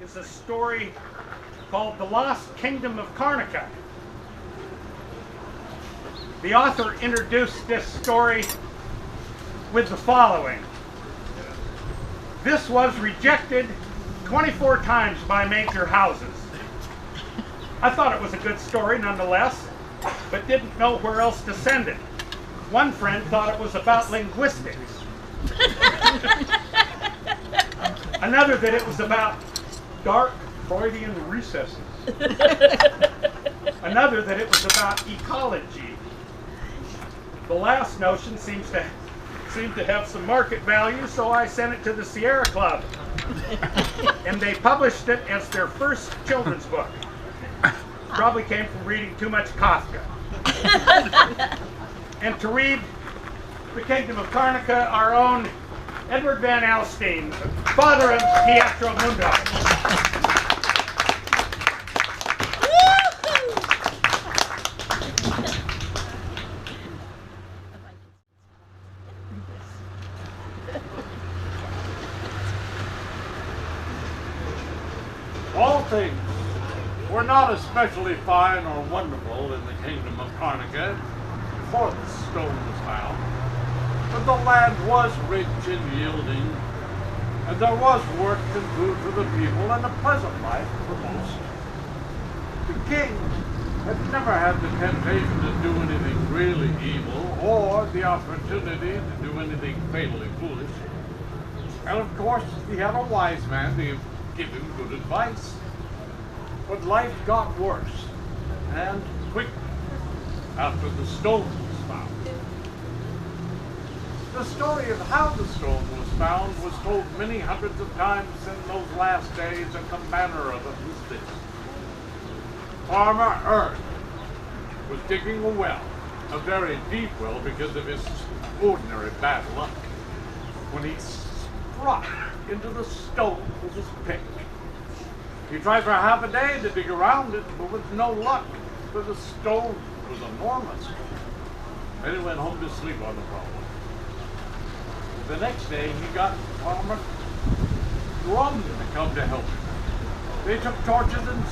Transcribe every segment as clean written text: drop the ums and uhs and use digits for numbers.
is a story called The Lost Kingdom of Karnica. The author introduced this story with the following. This was rejected 24 times by major houses. I thought it was a good story nonetheless, but didn't know where else to send it. One friend thought it was about linguistics. Another that it was about dark Freudian recesses. Another that it was about ecology. The last notion seemed to have some market value, so I sent it to the Sierra Club. And they published it as their first children's book. Probably came from reading too much Kafka. And to read The Kingdom of Karnica, our own Edward Van Aelstyn, father of Teatro Mundo. All things were not especially fine or wonderful in the kingdom of Karnica before the stone was found, but the land was rich in yielding, and there was work and food for the people, and a pleasant life for most. The king had never had the temptation to do anything really evil, or the opportunity to do anything fatally foolish. And of course, he had a wise man to give him good advice. But life got worse, and quickly, after the stone was found. The story of how the stone was found was told many hundreds of times in those last days, and the manner of it was this. Farmer Ernest was digging a well, a very deep well because of his ordinary bad luck, when he struck into the stone with his pick. He tried for half a day to dig around it, but with no luck, for the stone was enormous. Then he went home to sleep on the problem. The next day, he got Farmer Drum to come to help him. They took torches and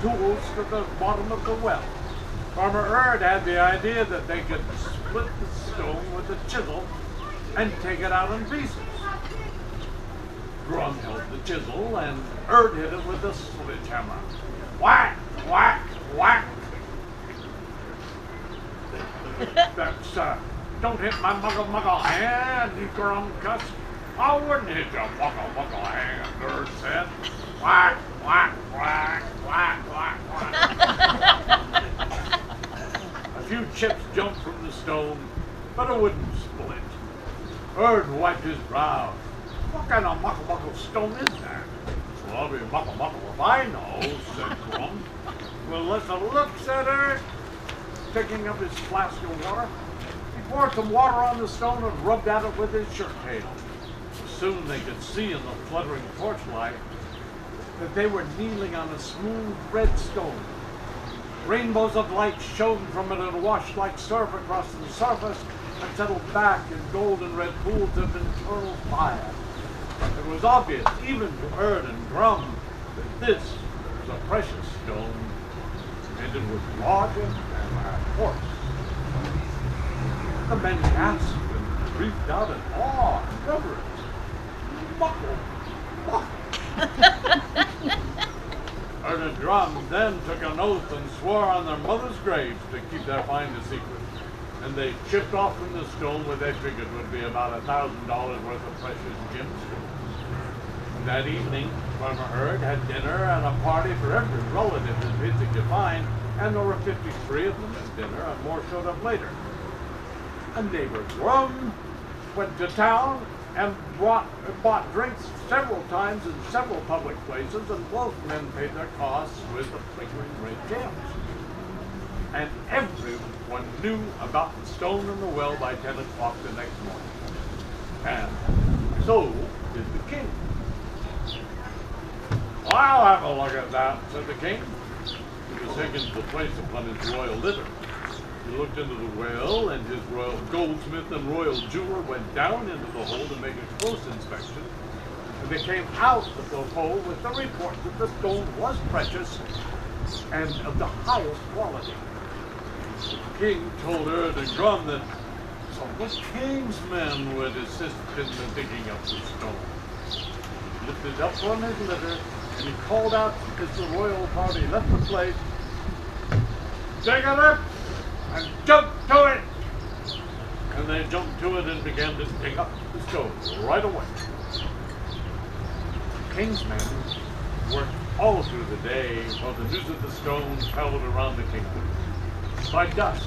tools to the bottom of the well. Farmer Erd had the idea that they could split the stone with a chisel and take it out in pieces. Drum held the chisel, and Erd hit it with a sledgehammer. Whack, whack, whack. That's, don't hit my muggle hand, he Grum cussed. I wouldn't hit your muggle hand, Erd said. Whack, whack, whack, whack, whack, whack. A few chips jumped from the stone, but it wouldn't split. Erd wiped his brow. What kind of muckle stone is that? Well, I'll be muckle if I know, said Grum. Well, let's have a look, said Erd, picking up his flask of water. He poured some water on the stone and rubbed at it with his shirt tail. Soon they could see in the fluttering torchlight that they were kneeling on a smooth red stone. Rainbows of light shone from it and washed like surf across the surface and settled back in golden red pools of internal fire. It was obvious, even to Erd and Grum, that this was a precious stone, and it was larger than a horse. The men gasped and breathed out in awe and reverence. Muckle! Erd and Grum then took an oath and swore on their mother's graves to keep their find a secret. And they chipped off from the stone what they figured would be about $1,000 worth of precious gemstones. That evening, Farmer Erd had dinner and a party for every relative his visit could find, and there were 53 of them at dinner, and more showed up later. And neighbor Grum went to town and bought drinks several times in several public places, and both men paid their costs with the flickering red gems. And everyone knew about the stone in the well by 10 o'clock the next morning. And so did the king. I'll have a look at that, said the king. He was taken to the place upon his royal litter. He looked into the well, and his royal goldsmith and royal jeweler went down into the hole to make a close inspection. And they came out of the hole with the report that the stone was precious and of the highest quality. The king told Erd and Grum that some of the king's men would assist in the digging up the stone. He lifted up on his litter, and he called out as the royal party left the place, "Dig it up and jump to it!" And they jumped to it and began to dig up the stone right away. The king's men worked all through the day while the news of the stone traveled around the kingdom. By dusk,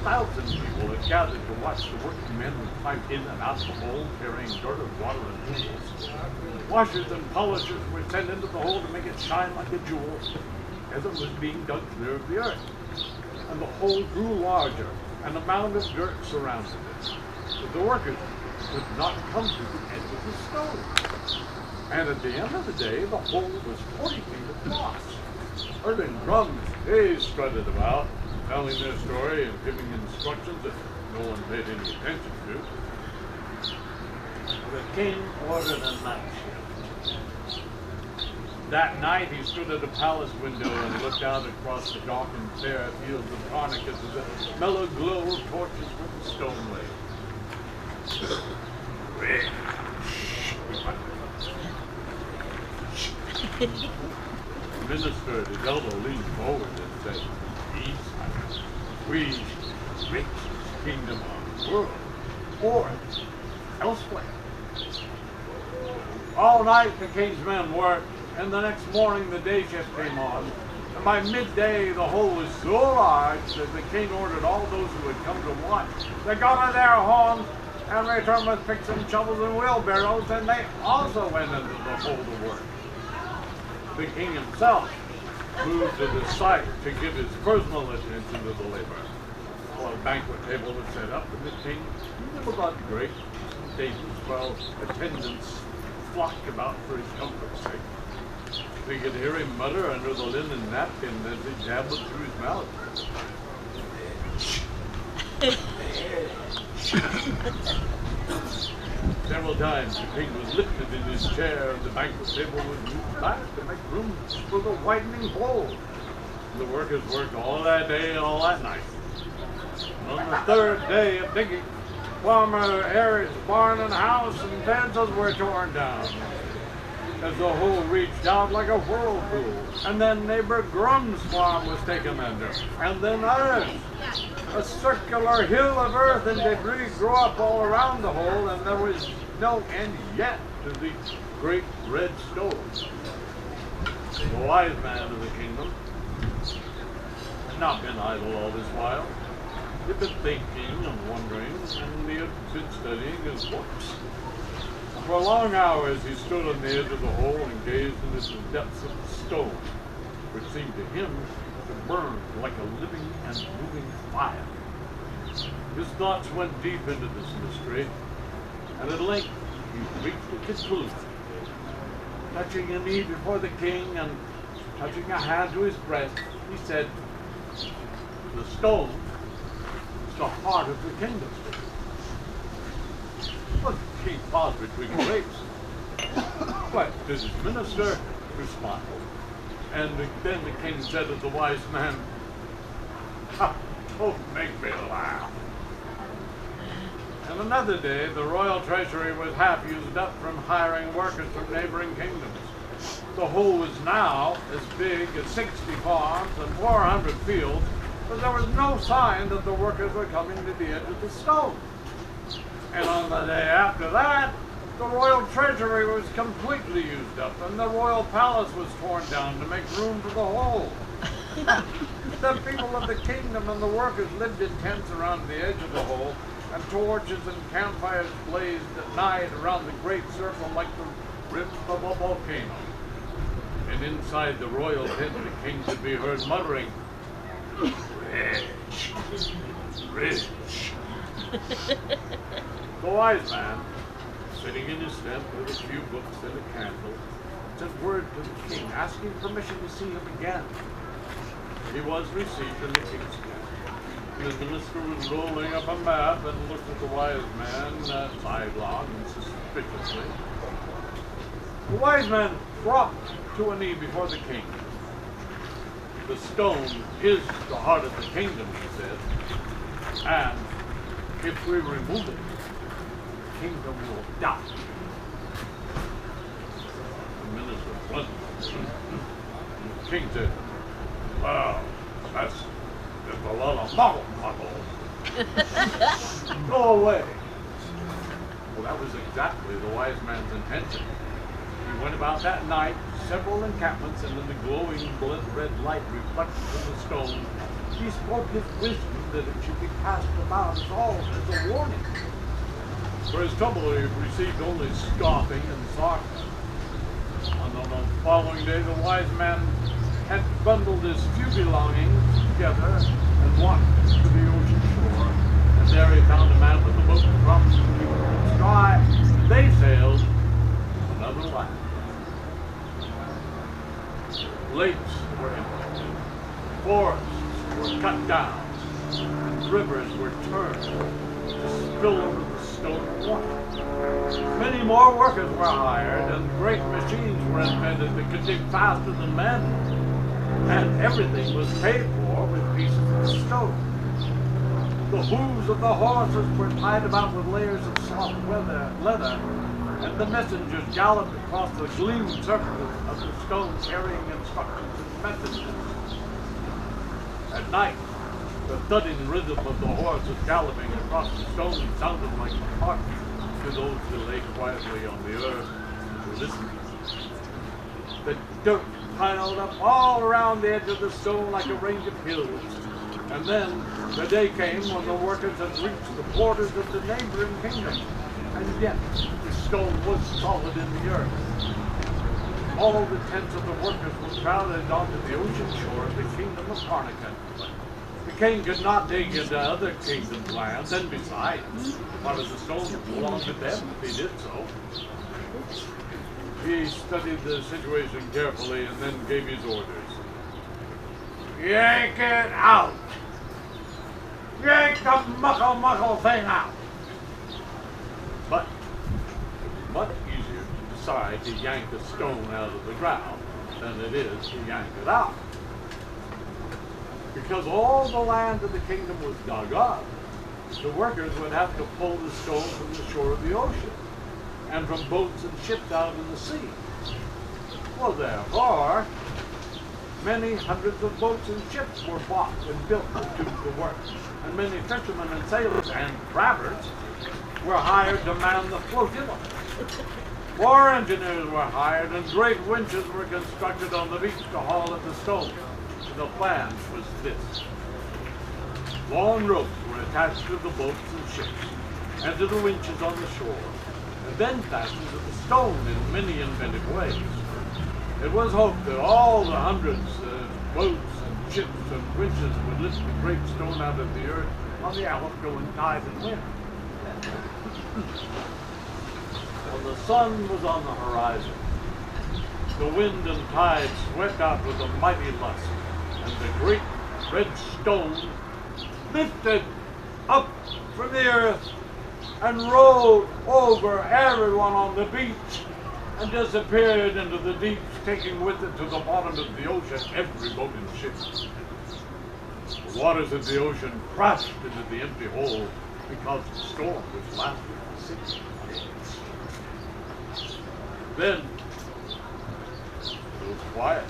thousands of people had gathered to watch the working men who climbed in and out of the hole carrying dirt and water and tools. Washers and polishers were sent into the hole to make it shine like a jewel as it was being dug clear of the earth. And the hole grew larger, and a mound of dirt surrounded it. But the workers could not come to the edge of the stone. And at the end of the day, the hole was 40 feet across. Erd and Grum, they strutted about, telling their story and giving instructions that no one paid any attention to. The king ordered a night shift. That night he stood at a palace window and looked out across the darkened fair fields of Karnica to the mellow glow of torches where the stone lay. The minister at his elbow leaned forward and said, "Peace, we reach the kingdom of the world, or elsewhere." All night the king's men worked, and the next morning the day shift came on. And by midday the hole was so large that the king ordered all those who had come to watch to go to their homes and return with picks and shovels and wheelbarrows, and they also went into the hole to work. The king himself moved to the site to give his personal attention to the labor. A banquet table was set up, and the king nibbled on grapes and dainties while attendants flocked about for his comfort's sake. We could hear him mutter under the linen napkin as he dabbled through his mouth. Several times the king was lifted in his chair and the banquet table was moved back to make room for the widening hole. The workers worked all that day and all that night. And on the third day of digging, Farmer Eric's barn and house and fences were torn down as the hole reached out like a whirlpool. And then neighbor Grum's farm was taken under, and then others. A circular hill of earth and debris grew up all around the hole, and there was no end yet to the great red stone. The wise man of the kingdom had not been idle all this while. He'd been thinking and wondering, and he had been studying his books. For long hours he stood on the edge of the hole and gazed into the depths of the stone, which seemed to him to burn like a living and moving fire. His thoughts went deep into this mystery, and at length he reached a conclusion. Touching a knee before the king and touching a hand to his breast, he said, "The stone is the heart of the kingdom." Well, the king paused between grapes. But to his minister, who smiled. And then the king said to the wise man, "Ha, don't make me laugh." And another day, the royal treasury was half used up from hiring workers from neighboring kingdoms. The hole was now as big as 60 farms and 400 fields, but there was no sign that the workers were coming to the edge of the stone. And on the day after that, the royal treasury was completely used up, and the royal palace was torn down to make room for the hole. The people of the kingdom and the workers lived in tents around the edge of the hole, and torches and campfires blazed at night around the great circle like the rim of a volcano. And inside the royal tent, the king could be heard muttering, "Rich, rich." The wise man, sitting in his tent with a few books and a candle, sent word to the king, asking permission to see him again. He was received in the king's tent. The minister was rolling up a map and looked at the wise man sidelong and suspiciously. The wise man dropped to a knee before the king. The stone is the heart of the kingdom, he said. And if we remove it, the kingdom will die. The minister blundered. The king said, well, that's just a lot of muggle. Go away. Well, that was exactly the wise man's intention. He went about that night, several encampments, and in the glowing blood-red light reflected from the stone, he spoke his wisdom that it should be passed about as all as a warning. For his trouble, he received only scoffing and sarcasm. And on the following day, the wise man had bundled his few belongings together and walked to the ocean shore. And there he found a man with a boat from the sky. They sailed another land. Lakes were empty. Forests were cut down. And rivers were turned to spill over the stone water. Many more workers were hired, and great machines were invented that could dig faster than men. And everything was paid for with pieces of stone. The hooves of the horses were tied about with layers of soft leather, and the messengers galloped across the gleaming surface of the stone carrying instructions and messages. At night, the thudding rhythm of the horses galloping across the stone sounded like a heart to those that lay quietly on the earth to listen. The dirt piled up all around the edge of the stone like a range of hills. And then the day came when the workers had reached the borders of the neighboring kingdom. And yet the stone was solid in the earth. All the tents of the workers were crowded onto the ocean shore of the kingdom of Karnica. The king could not dig into other kingdoms' lands, and besides, part of the stone belonged to them if he did so. He studied the situation carefully and then gave his orders. Yank it out! Yank the muckle thing out! But it was much easier to decide to yank a stone out of the ground than it is to yank it out. Because all the land of the kingdom was dug up, the workers would have to pull the stone from the shore of the ocean, and from boats and ships out in the sea. Well, therefore, many hundreds of boats and ships were bought and built to do the work, and many fishermen and sailors and crabbers were hired to man the flotilla. 4 engineers were hired, and great winches were constructed on the beach to haul up the stone. The plan was this. Long ropes were attached to the boats and ships, and to the winches on the shore, and then fastened to the stone in many inventive ways. It was hoped that all the hundreds of boats and ships and winches would lift the great stone out of the earth on the outgoing tide and wind. When the sun was on the horizon, the wind and tide swept out with a mighty lust, and the great red stone lifted up from the earth and rolled over everyone on the beach and disappeared into the deeps, taking with it to the bottom of the ocean every boat and ship. The waters of the ocean crashed into the empty hole because the storm was lasting for 6 days. Then it was quiet.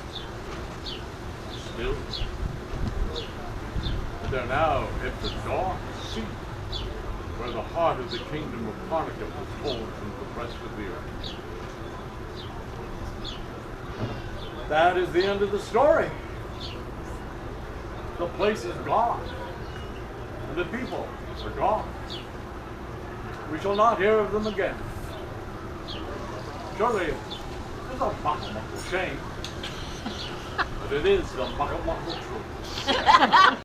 Still. And they're now at the dark sea, where the heart of the kingdom of Karnica was pulled from the breast of the earth. That is the end of the story. The place is gone, and the people are gone. We shall not hear of them again. Surely it's a muckle shame. But it is the muckle truth.